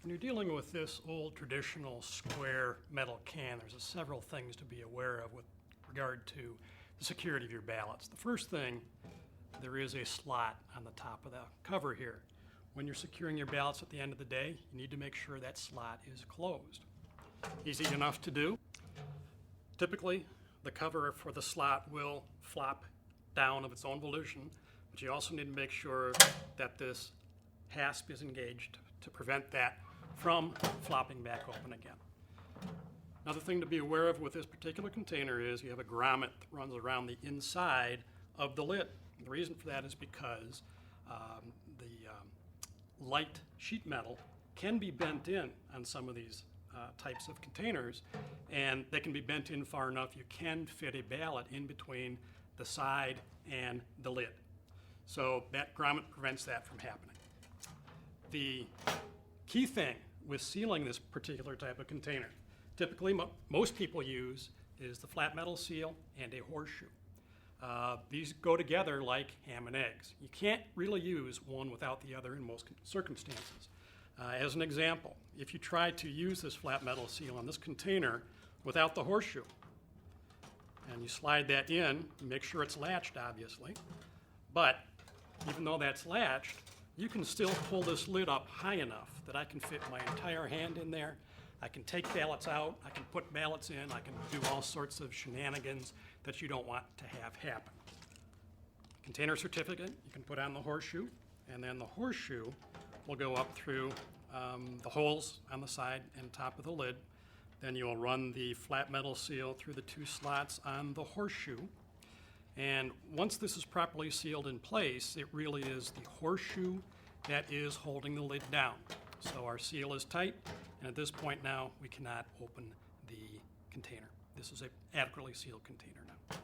When you're dealing with this old traditional square metal can, there's several things to be aware of with regard to the security of your ballots. The first thing, there is a slot on the top of the cover here. When you're securing your ballots at the end of the day, you need to make sure that slot is closed. Easy enough to do. Typically, the cover for the slot will flop down of its own volition, but you also need to make sure that this hasp is engaged to prevent that from flopping back open again. Another thing to be aware of with this particular container is you have a grommet that runs around the inside of the lid. The reason for that is because the light sheet metal can be bent in on some of these types of containers, and they can be bent in far enough you can fit a ballot in between the side and the lid. So that grommet prevents that from happening. The key thing with sealing this particular type of container, typically most people use, is the flat metal seal and a horseshoe. These go together like ham and eggs. You can't really use one without the other in most circumstances. As an example, if you try to use this flat metal seal on this container without the horseshoe, and you slide that in, make sure it's latched obviously, but even though that's latched, you can still pull this lid up high enough that I can fit my entire hand in there. I can take ballots out, I can put ballots in, I can do all sorts of shenanigans that you don't want to have happen. Container certificate, you can put on the horseshoe, and then the horseshoe will go up through the holes on the side and top of the lid. Then you'll run the flat metal seal through the two slots on the horseshoe. And once this is properly sealed in place, it really is the horseshoe that is holding the lid down. So our seal is tight, and at this point now, we cannot open the container. This is an adequately sealed container now.